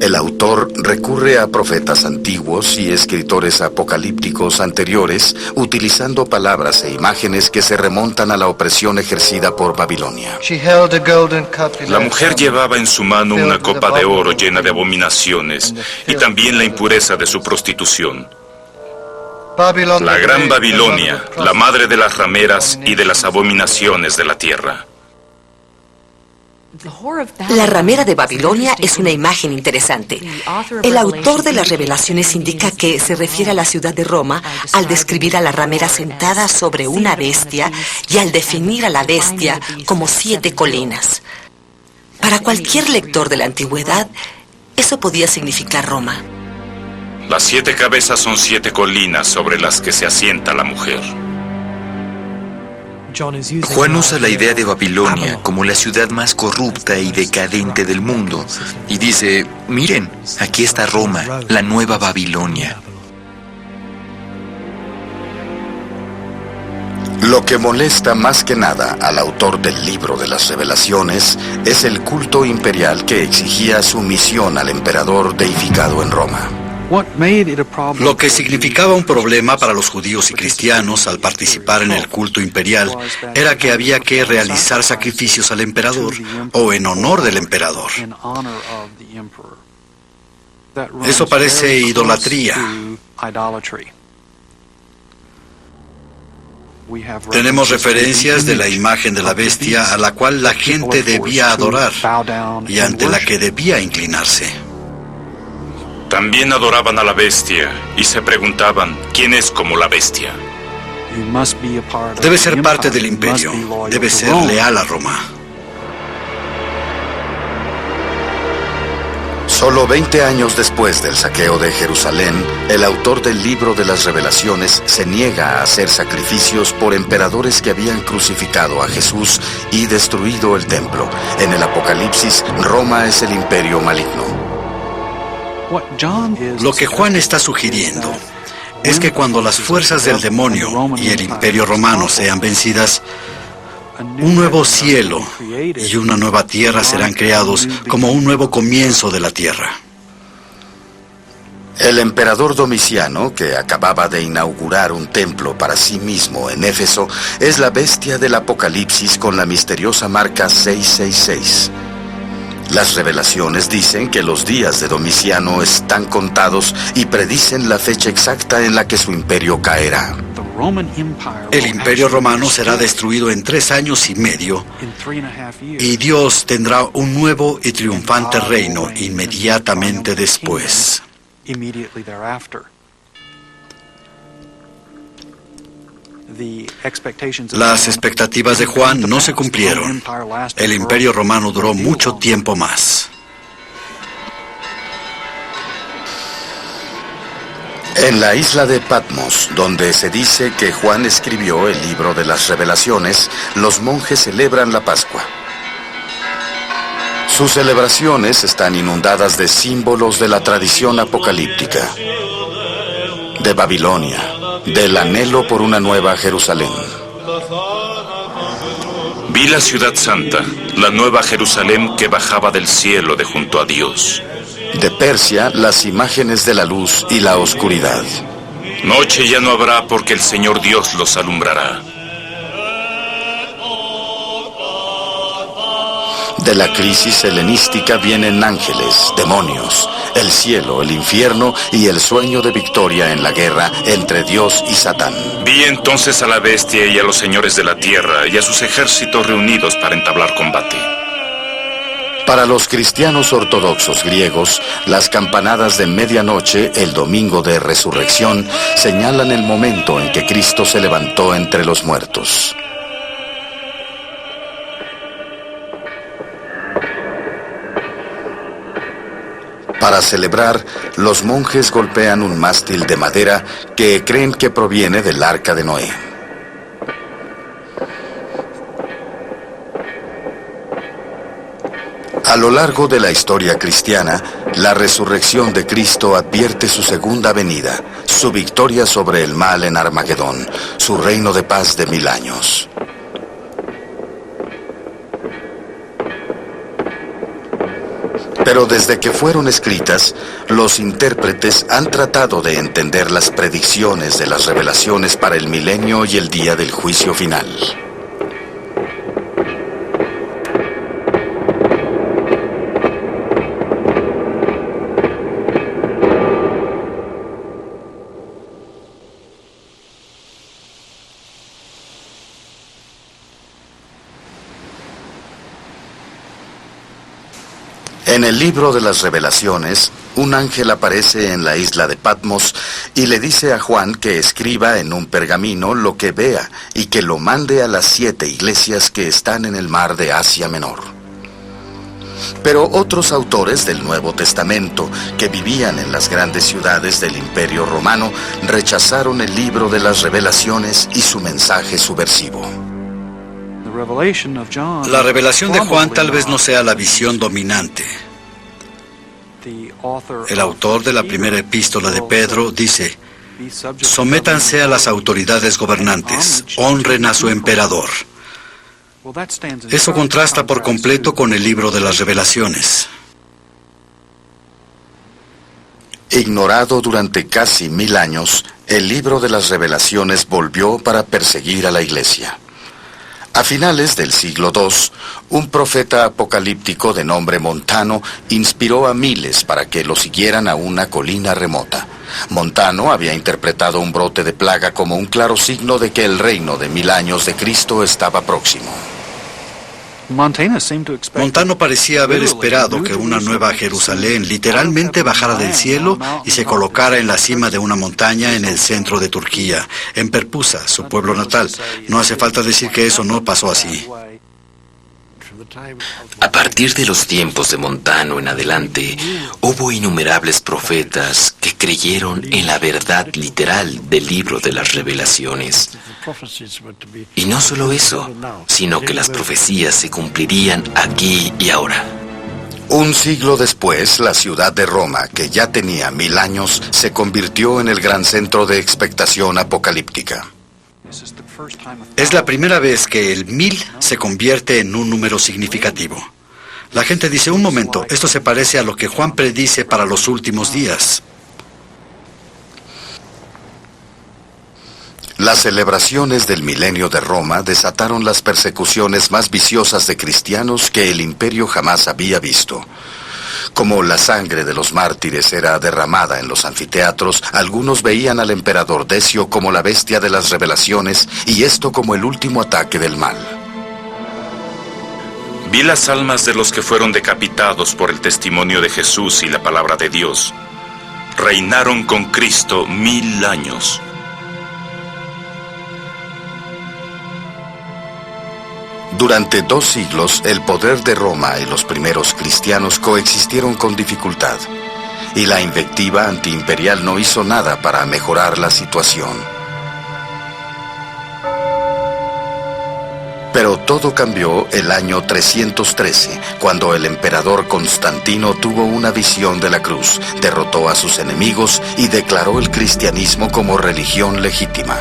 El autor recurre a profetas antiguos y escritores apocalípticos anteriores, utilizando palabras e imágenes que se remontan a la opresión ejercida por Babilonia. La mujer llevaba en su mano una copa de oro llena de abominaciones y también la impureza de su prostitución. La gran Babilonia, la madre de las rameras y de las abominaciones de la tierra. La ramera de Babilonia es una imagen interesante. El autor de las revelaciones indica que se refiere a la ciudad de Roma al describir a la ramera sentada sobre una bestia y al definir a la bestia como 7 colinas. Para cualquier lector de la antigüedad, eso podía significar Roma. Las 7 cabezas son 7 colinas sobre las que se asienta la mujer. Juan usa la idea de Babilonia como la ciudad más corrupta y decadente del mundo y dice, miren, aquí está Roma, la nueva Babilonia. Lo que molesta más que nada al autor del libro de las revelaciones es el culto imperial que exigía sumisión al emperador deificado en Roma. Lo que significaba un problema para los judíos y cristianos al participar en el culto imperial era que había que realizar sacrificios al emperador o en honor del emperador. Eso parece idolatría. Tenemos referencias de la imagen de la bestia a la cual la gente debía adorar y ante la que debía inclinarse. También adoraban a la bestia y se preguntaban, ¿quién es como la bestia? Debe ser parte del imperio, debe ser leal a Roma. Solo 20 años después del saqueo de Jerusalén, el autor del libro de las revelaciones se niega a hacer sacrificios por emperadores que habían crucificado a Jesús y destruido el templo. En el Apocalipsis, Roma es el imperio maligno. Lo que Juan está sugiriendo es que cuando las fuerzas del demonio y el imperio romano sean vencidas, un nuevo cielo y una nueva tierra serán creados como un nuevo comienzo de la tierra. El emperador Domiciano, que acababa de inaugurar un templo para sí mismo en Éfeso, es la bestia del Apocalipsis con la misteriosa marca 666. Las revelaciones dicen que los días de Domiciano están contados y predicen la fecha exacta en la que su imperio caerá. El imperio romano será destruido en 3 años y medio y Dios tendrá un nuevo y triunfante reino inmediatamente después. Las expectativas de Juan no se cumplieron. El imperio romano duró mucho tiempo más. En la isla de Patmos, donde se dice que Juan escribió el libro de las revelaciones, los monjes celebran la Pascua. Sus celebraciones están inundadas de símbolos de la tradición apocalíptica, de Babilonia, del anhelo por una nueva Jerusalén. Vi la ciudad santa, la nueva Jerusalén que bajaba del cielo de junto a Dios. De Persia, las imágenes de la luz y la oscuridad. Noche ya no habrá porque el Señor Dios los alumbrará. De la crisis helenística vienen ángeles, demonios, el cielo, el infierno y el sueño de victoria en la guerra entre Dios y Satán. Vi entonces a la bestia y a los señores de la tierra y a sus ejércitos reunidos para entablar combate. Para los cristianos ortodoxos griegos, las campanadas de medianoche, el domingo de resurrección, señalan el momento en que Cristo se levantó entre los muertos. Para celebrar, los monjes golpean un mástil de madera que creen que proviene del arca de Noé. A lo largo de la historia cristiana, la resurrección de Cristo advierte su segunda venida, su victoria sobre el mal en Armagedón, su reino de paz de 1000 años. Pero desde que fueron escritas, los intérpretes han tratado de entender las predicciones de las revelaciones para el milenio y el día del juicio final. En el libro de las Revelaciones, un ángel aparece en la isla de Patmos y le dice a Juan que escriba en un pergamino lo que vea y que lo mande a las 7 iglesias que están en el mar de Asia Menor. Pero otros autores del Nuevo Testamento, que vivían en las grandes ciudades del Imperio Romano, rechazaron el libro de las Revelaciones y su mensaje subversivo. La revelación de Juan tal vez no sea la visión dominante. El autor de la primera epístola de Pedro dice: sométanse a las autoridades gobernantes, honren a su emperador. Eso contrasta por completo con el libro de las Revelaciones. Ignorado durante casi 1000 años, el libro de las Revelaciones volvió para perseguir a la Iglesia. A finales del siglo II, un profeta apocalíptico de nombre Montano inspiró a miles para que lo siguieran a una colina remota. Montano había interpretado un brote de plaga como un claro signo de que el reino de 1000 años de Cristo estaba próximo. Montano parecía haber esperado que una nueva Jerusalén literalmente bajara del cielo y se colocara en la cima de una montaña en el centro de Turquía, en Perpusa, su pueblo natal. No hace falta decir que eso no pasó así. A partir de los tiempos de Montano en adelante, hubo innumerables profetas que creyeron en la verdad literal del libro de las Revelaciones. Y no solo eso, sino que las profecías se cumplirían aquí y ahora. Un siglo después, la ciudad de Roma, que ya tenía 1000 años, se convirtió en el gran centro de expectación apocalíptica. Es la primera vez que el 1000 se convierte en un número significativo. La gente dice: un momento, esto se parece a lo que Juan predice para los últimos días. Las celebraciones del milenio de Roma desataron las persecuciones más viciosas de cristianos que el imperio jamás había visto. Como la sangre de los mártires era derramada en los anfiteatros, algunos veían al emperador Decio como la bestia de las Revelaciones y esto como el último ataque del mal. Vi las almas de los que fueron decapitados por el testimonio de Jesús y la palabra de Dios. Reinaron con Cristo 1000 años. Durante 2 siglos, el poder de Roma y los primeros cristianos coexistieron con dificultad, y la invectiva antiimperial no hizo nada para mejorar la situación. Pero Pero todo cambió el año 313, cuando el emperador Constantino tuvo una visión de la cruz, derrotó a sus enemigos y declaró el cristianismo como religión legítima.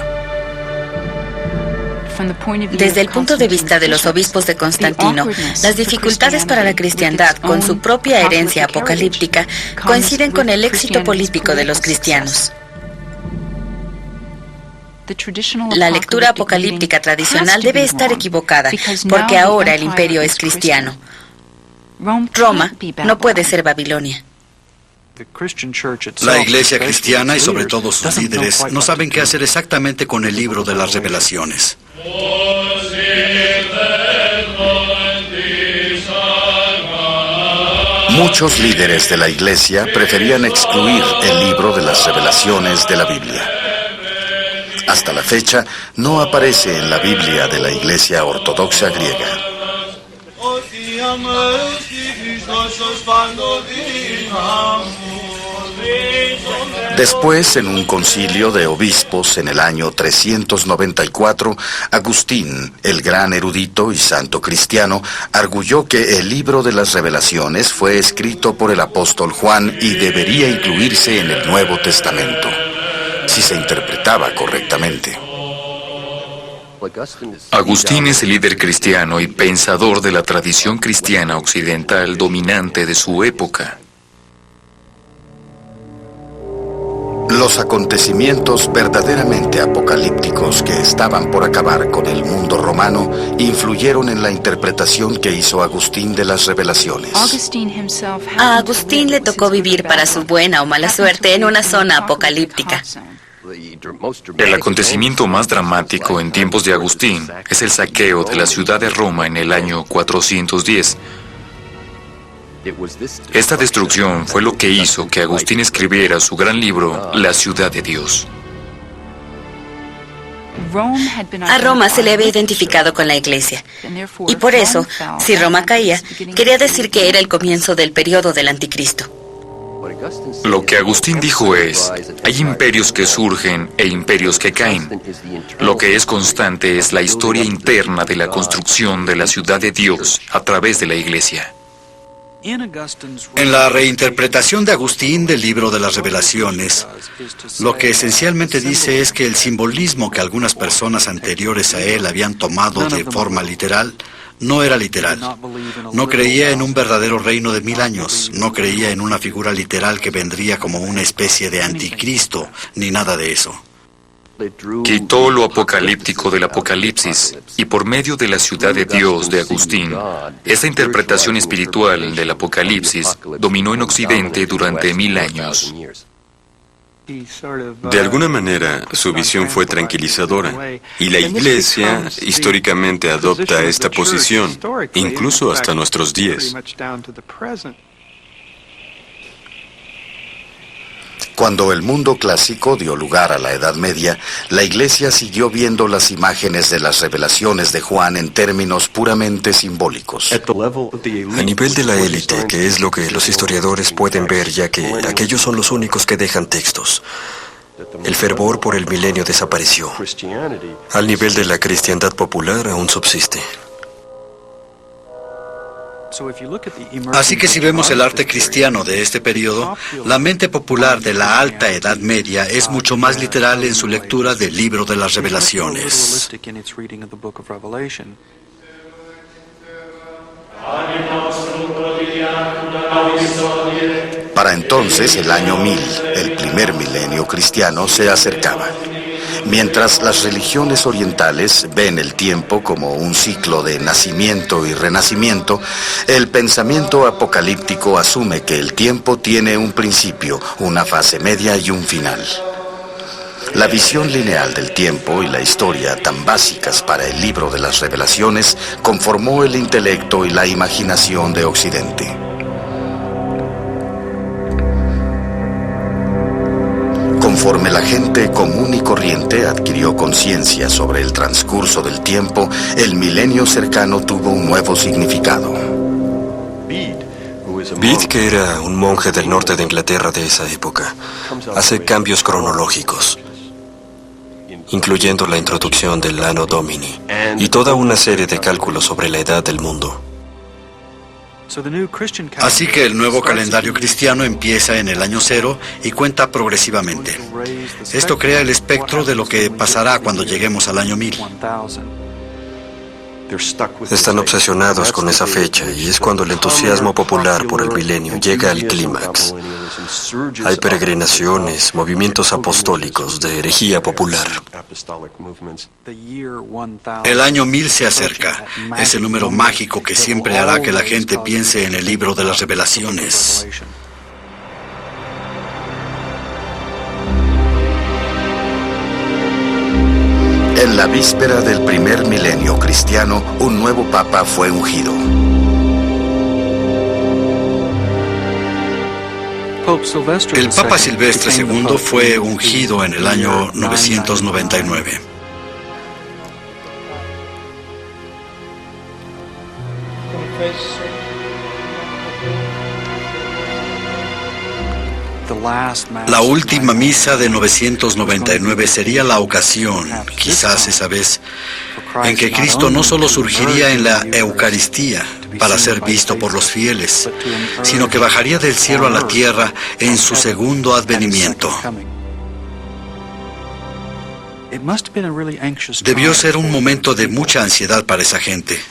Desde el punto de vista de los obispos de Constantino, las dificultades para la cristiandad con su propia herencia apocalíptica coinciden con el éxito político de los cristianos. La lectura apocalíptica tradicional debe estar equivocada, porque ahora el imperio es cristiano. Roma no puede ser Babilonia. La iglesia cristiana y sobre todo sus líderes no saben qué hacer exactamente con el libro de las revelaciones. Muchos líderes de la iglesia preferían excluir el libro de las revelaciones de la Biblia. Hasta la fecha, no aparece en la Biblia de la Iglesia Ortodoxa griega. Después, en un concilio de obispos en el año 394, Agustín, el gran erudito y santo cristiano, arguyó que el libro de las revelaciones fue escrito por el apóstol Juan y debería incluirse en el Nuevo Testamento, si se interpretaba correctamente. Agustín es el líder cristiano y pensador de la tradición cristiana occidental dominante de su época. Los acontecimientos verdaderamente apocalípticos que estaban por acabar con el mundo romano influyeron en la interpretación que hizo Agustín de las revelaciones. A Agustín le tocó vivir para su buena o mala suerte en una zona apocalíptica. El acontecimiento más dramático en tiempos de Agustín es el saqueo de la ciudad de Roma en el año 410. Esta destrucción fue lo que hizo que Agustín escribiera su gran libro, La ciudad de Dios. A Roma se le había identificado con la Iglesia, y por eso, si Roma caía, quería decir que era el comienzo del periodo del Anticristo. Lo que Agustín dijo es, hay imperios que surgen e imperios que caen. Lo que es constante es la historia interna de la construcción de la ciudad de Dios a través de la Iglesia. En la reinterpretación de Agustín del libro de las revelaciones, lo que esencialmente dice es que el simbolismo que algunas personas anteriores a él habían tomado de forma literal, no era literal. No creía en un verdadero reino de 1000 años, no creía en una figura literal que vendría como una especie de anticristo, ni nada de eso. Quitó lo apocalíptico del Apocalipsis y por medio de la ciudad de Dios de Agustín, esta interpretación espiritual del Apocalipsis dominó en Occidente durante 1000 años. De alguna manera, su visión fue tranquilizadora, y la Iglesia históricamente adopta esta posición, incluso hasta nuestros días. Cuando el mundo clásico dio lugar a la Edad Media, la Iglesia siguió viendo las imágenes de las revelaciones de Juan en términos puramente simbólicos. A nivel de la élite, que es lo que los historiadores pueden ver, ya que aquellos son los únicos que dejan textos, el fervor por el milenio desapareció. Al nivel de la cristiandad popular aún subsiste. Así que si vemos el arte cristiano de este periodo, la mente popular de la Alta Edad Media es mucho más literal en su lectura del libro de las revelaciones. Para entonces, el año 1000, el primer milenio cristiano, se acercaba. Mientras las religiones orientales ven el tiempo como un ciclo de nacimiento y renacimiento, el pensamiento apocalíptico asume que el tiempo tiene un principio, una fase media y un final. La visión lineal del tiempo y la historia, tan básicas para el libro de las revelaciones, conformó el intelecto y la imaginación de Occidente. Conforme la gente común y corriente adquirió conciencia sobre el transcurso del tiempo, el milenio cercano tuvo un nuevo significado. Bede, que era un monje del norte de Inglaterra de esa época, hace cambios cronológicos. incluyendo la introducción del Anno Domini y toda una serie de cálculos sobre la edad del mundo. Así que el nuevo calendario cristiano empieza en el año cero y cuenta progresivamente. Esto crea el espectro de lo que pasará cuando lleguemos al año 1000. Están obsesionados con esa fecha y es cuando el entusiasmo popular por el milenio llega al clímax. Hay peregrinaciones, movimientos apostólicos de herejía popular. El año 1000 se acerca. Es el número mágico que siempre hará que la gente piense en el libro de las revelaciones. En la víspera del primer milenio cristiano, un nuevo papa fue ungido. El Papa Silvestre II fue ungido en el año 999. La última misa de 999 sería la ocasión, quizás esa vez, en que Cristo no solo surgiría en la Eucaristía para ser visto por los fieles, sino que bajaría del cielo a la tierra en su segundo advenimiento. Debió ser un momento de mucha ansiedad para esa gente.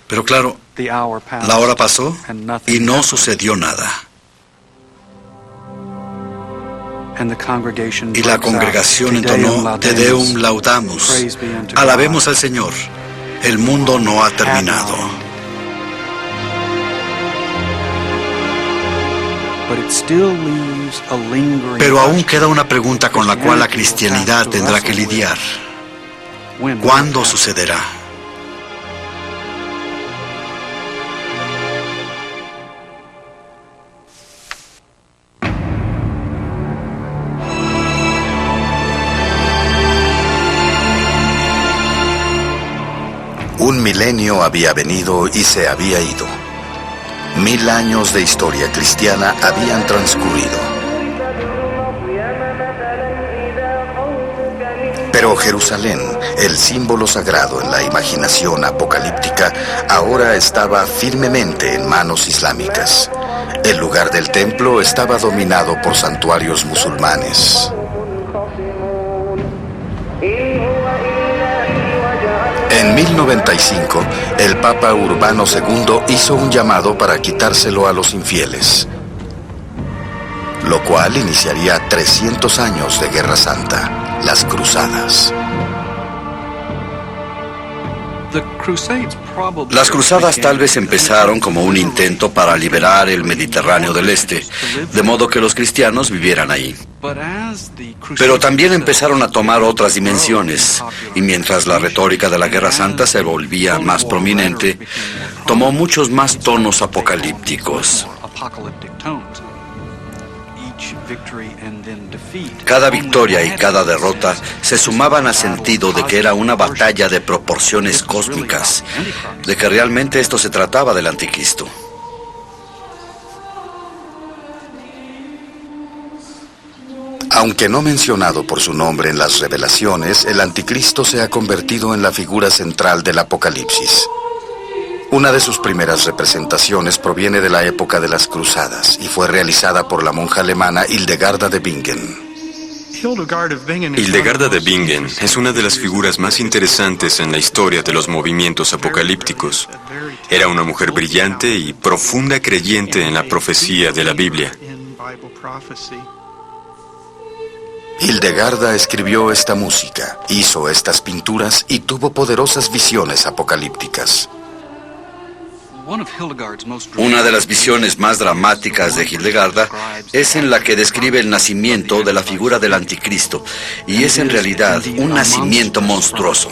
Pero claro, la hora pasó y no sucedió nada. Y la congregación entonó Te Deum Laudamus. Alabemos al Señor. El mundo no ha terminado. Pero aún queda una pregunta con la cual la cristianidad tendrá que lidiar. ¿Cuándo sucederá? Un milenio había venido y se había ido. 1000 años de historia cristiana habían transcurrido. Pero Jerusalén, el símbolo sagrado en la imaginación apocalíptica, ahora estaba firmemente en manos islámicas. El lugar del templo estaba dominado por santuarios musulmanes. En 1095, el Papa Urbano II hizo un llamado para quitárselo a los infieles, lo cual iniciaría 300 años de Guerra Santa, las Cruzadas. Las cruzadas tal vez empezaron como un intento para liberar el Mediterráneo del Este, de modo que los cristianos vivieran ahí. Pero también empezaron a tomar otras dimensiones, y mientras la retórica de la Guerra Santa se volvía más prominente, tomó muchos más tonos apocalípticos. Cada victoria y cada derrota se sumaban al sentido de que era una batalla de proporciones cósmicas, de que realmente esto se trataba del anticristo. Aunque no mencionado por su nombre en las revelaciones, el anticristo se ha convertido en la figura central del Apocalipsis. Una de sus primeras representaciones proviene de la época de las Cruzadas y fue realizada por la monja alemana Hildegarda de Bingen. Hildegarda de Bingen es una de las figuras más interesantes en la historia de los movimientos apocalípticos. Era una mujer brillante y profunda creyente en la profecía de la Biblia. Hildegarda escribió esta música, hizo estas pinturas y tuvo poderosas visiones apocalípticas. Una de las visiones más dramáticas de Hildegarda es en la que describe el nacimiento de la figura del anticristo, y es en realidad un nacimiento monstruoso.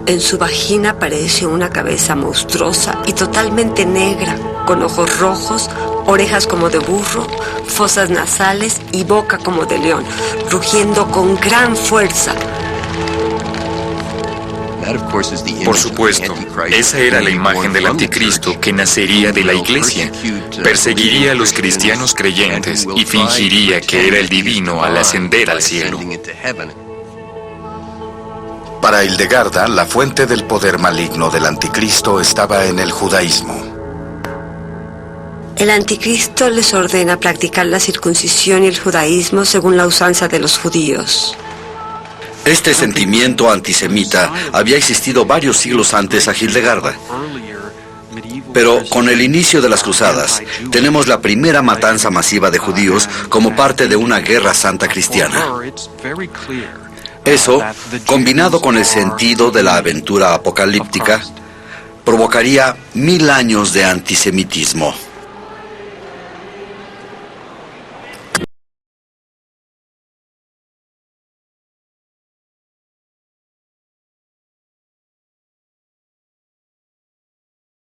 En su vagina aparece una cabeza monstruosa y totalmente negra, con ojos rojos, orejas como de burro, fosas nasales y boca como de león, rugiendo con gran fuerza. Por supuesto, esa era la imagen del anticristo que nacería de la iglesia. Perseguiría a los cristianos creyentes y fingiría que era el divino al ascender al cielo. Para Hildegarda, la fuente del poder maligno del anticristo estaba en el judaísmo. El anticristo les ordena practicar la circuncisión y el judaísmo según la usanza de los judíos. Este sentimiento antisemita había existido varios siglos antes a Hildegarda. Pero con el inicio de las cruzadas, tenemos la primera matanza masiva de judíos como parte de una guerra santa cristiana. Eso, combinado con el sentido de la aventura apocalíptica, provocaría 1000 años de antisemitismo.